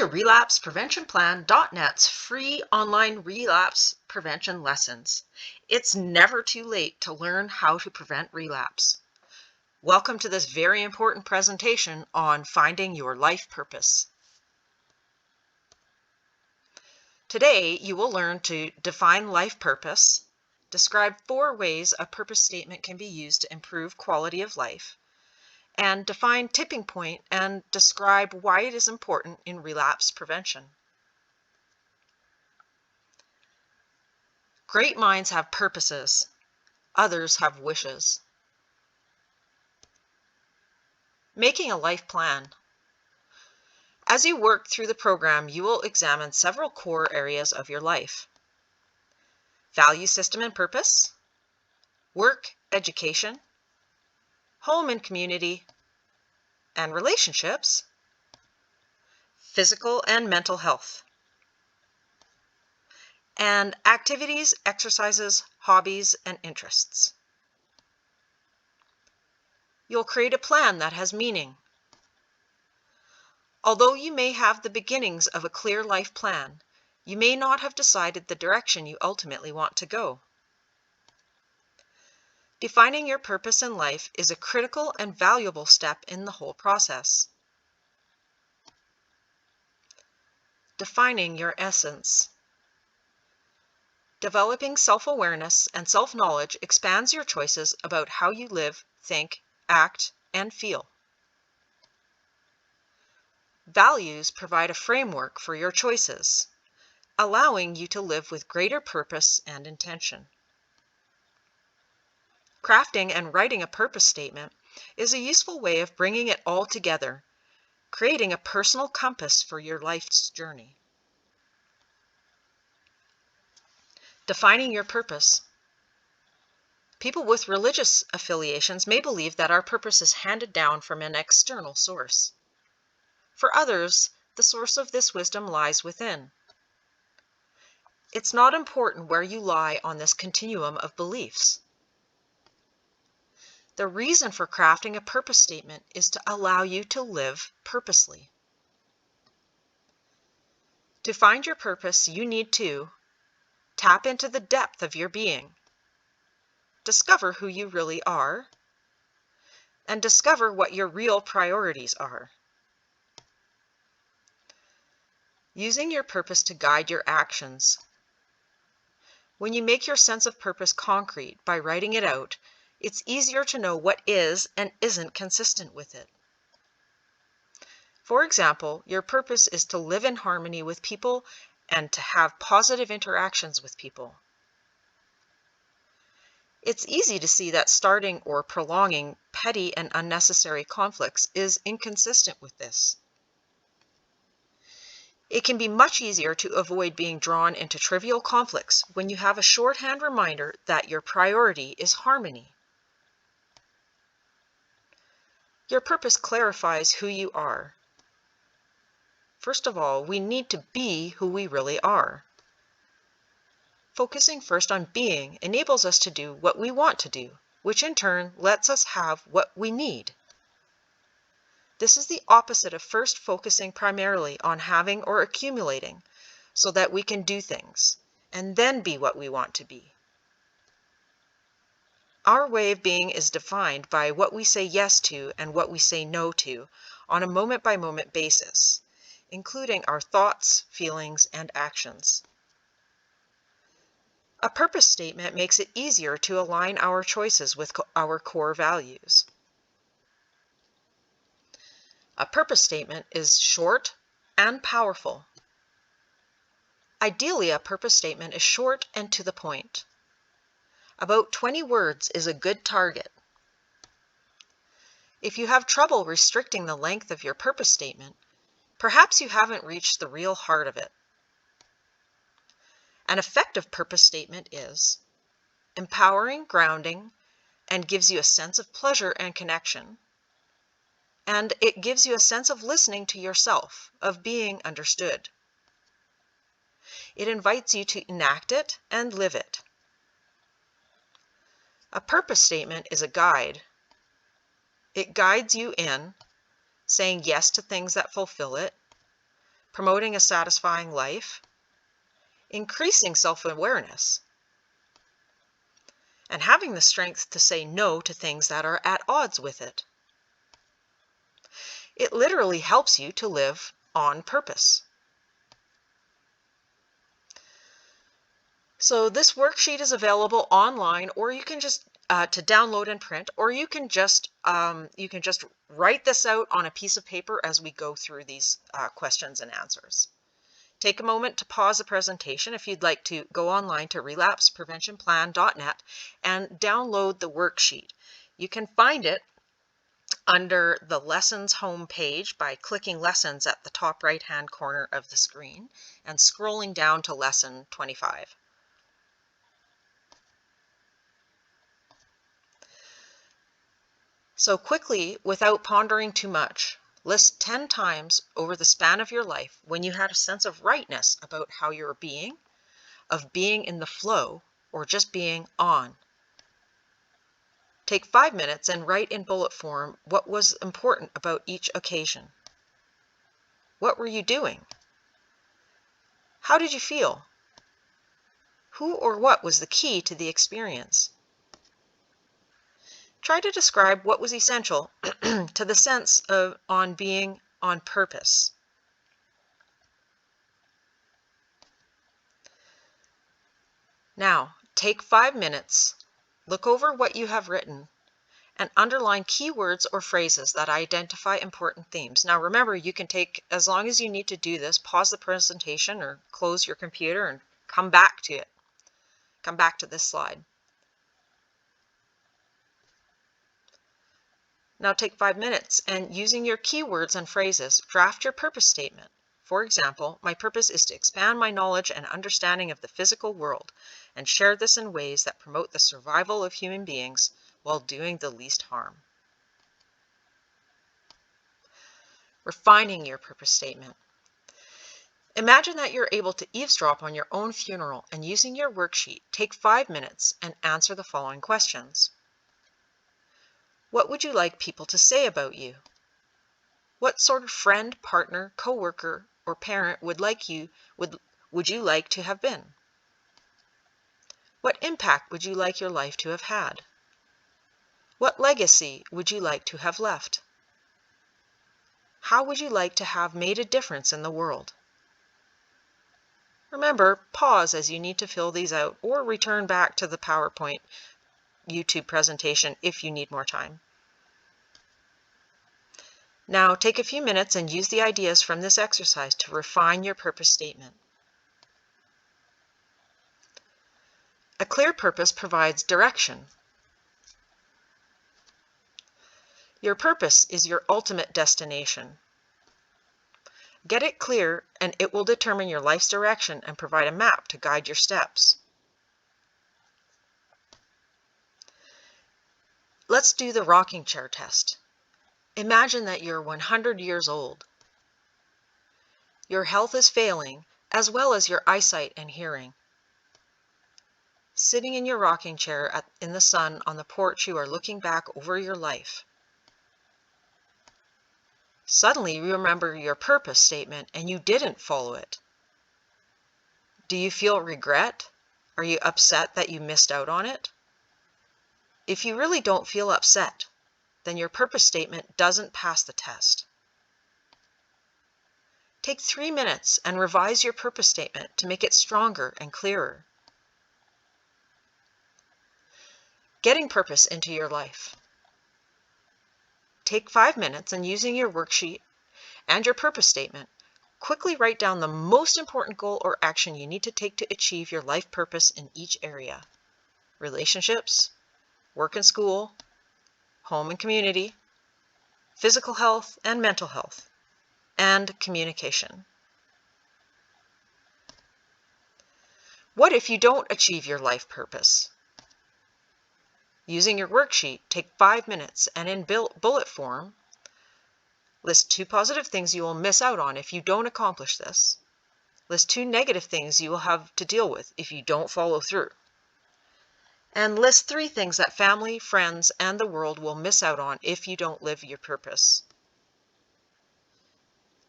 to relapsepreventionplan.net's free online relapse prevention lessons. It's never too late to learn how to prevent relapse. Welcome to this very important presentation on finding your life purpose. Today, you will learn to define life purpose, describe 4 ways a purpose statement can be used to improve quality of life, and define tipping point and describe why it is important in relapse prevention. Great minds have purposes, others have wishes. Making a life plan. As you work through the program, you will examine several core areas of your life: value system and purpose, work, education, home and community, and relationships, physical and mental health, and activities, exercises, hobbies, and interests. You'll create a plan that has meaning. Although you may have the beginnings of a clear life plan, you may not have decided the direction you ultimately want to go. Defining your purpose in life is a critical and valuable step in the whole process. Defining your essence. Developing self-awareness and self-knowledge expands your choices about how you live, think, act, and feel. Values provide a framework for your choices, allowing you to live with greater purpose and intention. Crafting and writing a purpose statement is a useful way of bringing it all together, creating a personal compass for your life's journey. Defining your purpose. People with religious affiliations may believe that our purpose is handed down from an external source. For others, the source of this wisdom lies within. It's not important where you lie on this continuum of beliefs. The reason for crafting a purpose statement is to allow you to live purposely. To find your purpose, you need to tap into the depth of your being, discover who you really are, and discover what your real priorities are. Using your purpose to guide your actions. When you make your sense of purpose concrete by writing it out, it's easier to know what is and isn't consistent with it. For example, your purpose is to live in harmony with people and to have positive interactions with people. It's easy to see that starting or prolonging petty and unnecessary conflicts is inconsistent with this. It can be much easier to avoid being drawn into trivial conflicts when you have a shorthand reminder that your priority is harmony. Your purpose clarifies who you are. First of all, we need to be who we really are. Focusing first on being enables us to do what we want to do, which in turn lets us have what we need. This is the opposite of first focusing primarily on having or accumulating so that we can do things, and then be what we want to be. Our way of being is defined by what we say yes to and what we say no to on a moment-by-moment basis, including our thoughts, feelings, and actions. A purpose statement makes it easier to align our choices with our core values. A purpose statement is short and powerful. Ideally, a purpose statement is short and to the point. About 20 words is a good target. If you have trouble restricting the length of your purpose statement, perhaps you haven't reached the real heart of it. An effective purpose statement is empowering, grounding, and gives you a sense of pleasure and connection. And it gives you a sense of listening to yourself, of being understood. It invites you to enact it and live it. A purpose statement is a guide. It guides you in saying yes to things that fulfill it, promoting a satisfying life, increasing self-awareness, and having the strength to say no to things that are at odds with it. It literally helps you to live on purpose. So this worksheet is available online, or you can just to download and print, or you can just write this out on a piece of paper as we go through these questions and answers. Take a moment to pause the presentation if you'd like to go online to relapsepreventionplan.net and download the worksheet. You can find it under the lessons home page by clicking lessons at the top right hand corner of the screen and scrolling down to lesson 25. So quickly, without pondering too much, list 10 times over the span of your life when you had a sense of rightness about how you're being, of being in the flow, or just being on. Take 5 minutes and write in bullet form what was important about each occasion. What were you doing? How did you feel? Who or what was the key to the experience? Try to describe what was essential to the sense of on being on purpose. Now, take 5 minutes, look over what you have written, and underline keywords or phrases that identify important themes. Now remember, you can take as long as you need to do this, pause the presentation or close your computer and come back to it. Come back to this slide. Now take 5 minutes and using your keywords and phrases, draft your purpose statement. For example, my purpose is to expand my knowledge and understanding of the physical world and share this in ways that promote the survival of human beings while doing the least harm. Refining your purpose statement. Imagine that you're able to eavesdrop on your own funeral, and using your worksheet, take 5 minutes and answer the following questions. What would you like people to say about you? What sort of friend, partner, coworker, or parent would you like to have been? What impact would you like your life to have had? What legacy would you like to have left? How would you like to have made a difference in the world? Remember, pause as you need to fill these out or return back to the PowerPoint YouTube presentation if you need more time. Now take a few minutes and use the ideas from this exercise to refine your purpose statement. A clear purpose provides direction. Your purpose is your ultimate destination. Get it clear and it will determine your life's direction and provide a map to guide your steps. Let's do the rocking chair test. Imagine that you're 100 years old. Your health is failing, as well as your eyesight and hearing. Sitting in your rocking chair in the sun on the porch, you are looking back over your life. Suddenly you remember your purpose statement and you didn't follow it. Do you feel regret? Are you upset that you missed out on it? If you really don't feel upset, then your purpose statement doesn't pass the test. Take 3 minutes and revise your purpose statement to make it stronger and clearer. Getting purpose into your life. Take 5 minutes and using your worksheet and your purpose statement, quickly write down the most important goal or action you need to take to achieve your life purpose in each area. Relationships, work and school, home and community, physical health and mental health, and communication. What if you don't achieve your life purpose? Using your worksheet, take 5 minutes and in bullet form, list 2 positive things you will miss out on if you don't accomplish this. List 2 negative things you will have to deal with if you don't follow through. And list 3 things that family, friends, and the world will miss out on if you don't live your purpose.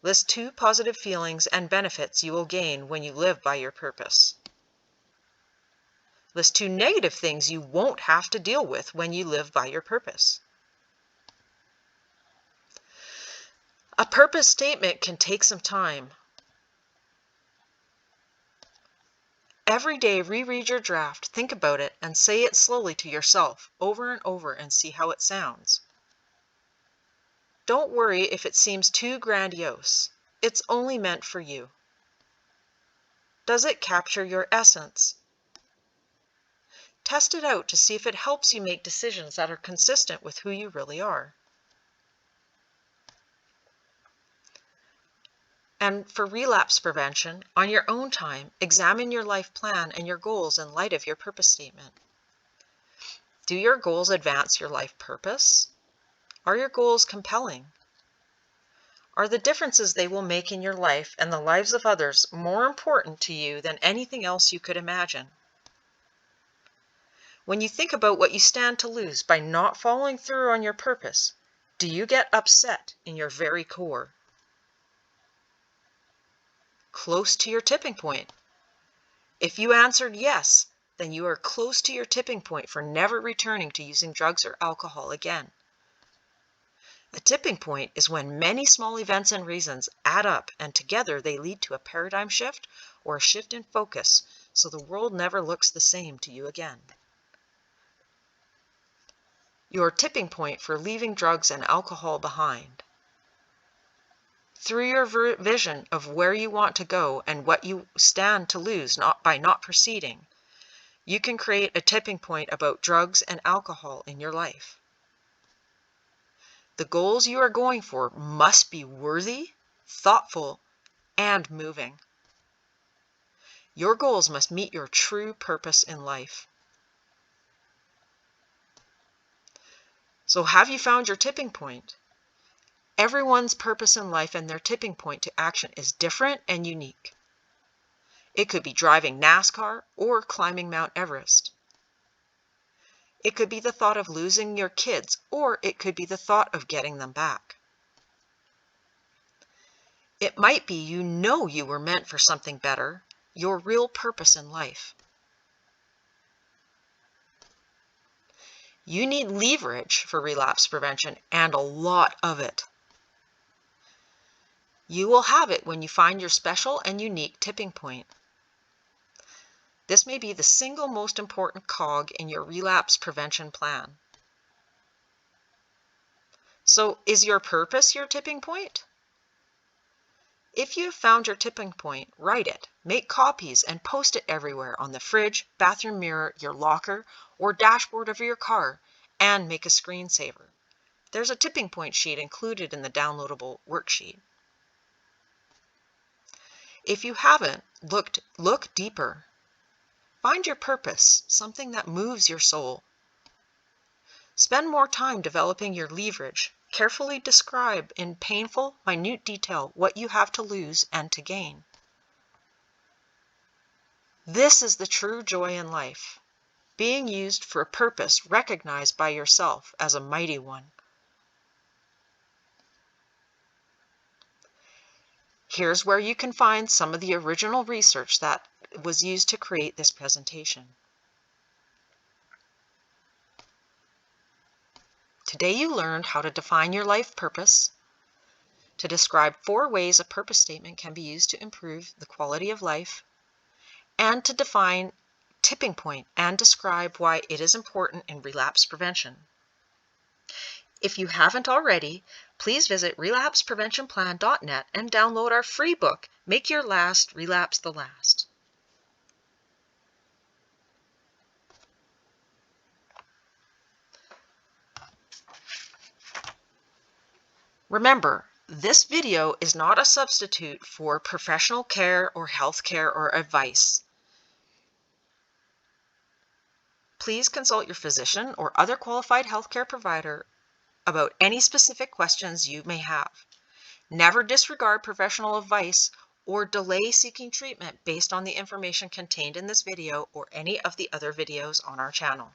List 2 positive feelings and benefits you will gain when you live by your purpose. List 2 negative things you won't have to deal with when you live by your purpose. A purpose statement can take some time. Every day, reread your draft, think about it, and say it slowly to yourself over and over and see how it sounds. Don't worry if it seems too grandiose. It's only meant for you. Does it capture your essence? Test it out to see if it helps you make decisions that are consistent with who you really are. And for relapse prevention, on your own time, examine your life plan and your goals in light of your purpose statement. Do your goals advance your life purpose? Are your goals compelling? Are the differences they will make in your life and the lives of others more important to you than anything else you could imagine? When you think about what you stand to lose by not following through on your purpose, do you get upset in your very core? Close to your tipping point. If you answered yes, then you are close to your tipping point for never returning to using drugs or alcohol again. A tipping point is when many small events and reasons add up and together they lead to a paradigm shift or a shift in focus, so the world never looks the same to you again. Your tipping point for leaving drugs and alcohol behind. Through your vision of where you want to go and what you stand to lose by not proceeding, you can create a tipping point about drugs and alcohol in your life. The goals you are going for must be worthy, thoughtful, and moving. Your goals must meet your true purpose in life. So have you found your tipping point? Everyone's purpose in life and their tipping point to action is different and unique. It could be driving NASCAR or climbing Mount Everest. It could be the thought of losing your kids, or it could be the thought of getting them back. It might be you know you were meant for something better, your real purpose in life. You need leverage for relapse prevention, and a lot of it. You will have it when you find your special and unique tipping point. This may be the single most important cog in your relapse prevention plan. So, is your purpose your tipping point? If you have found your tipping point, write it, make copies, and post it everywhere on the fridge, bathroom mirror, your locker, or dashboard of your car, and make a screensaver. There's a tipping point sheet included in the downloadable worksheet. If you haven't look deeper. Find your purpose, something that moves your soul. Spend more time developing your leverage. Carefully describe in painful, minute detail what you have to lose and to gain. This is the true joy in life, being used for a purpose recognized by yourself as a mighty one. Here's where you can find some of the original research that was used to create this presentation. Today you learned how to define your life purpose, to describe 4 ways a purpose statement can be used to improve the quality of life, and to define tipping point and describe why it is important in relapse prevention. If you haven't already, please visit relapsepreventionplan.net and download our free book, Make Your Last Relapse the Last. Remember, this video is not a substitute for professional care or health care or advice. Please consult your physician or other qualified healthcare provider about any specific questions you may have. Never disregard professional advice or delay seeking treatment based on the information contained in this video or any of the other videos on our channel.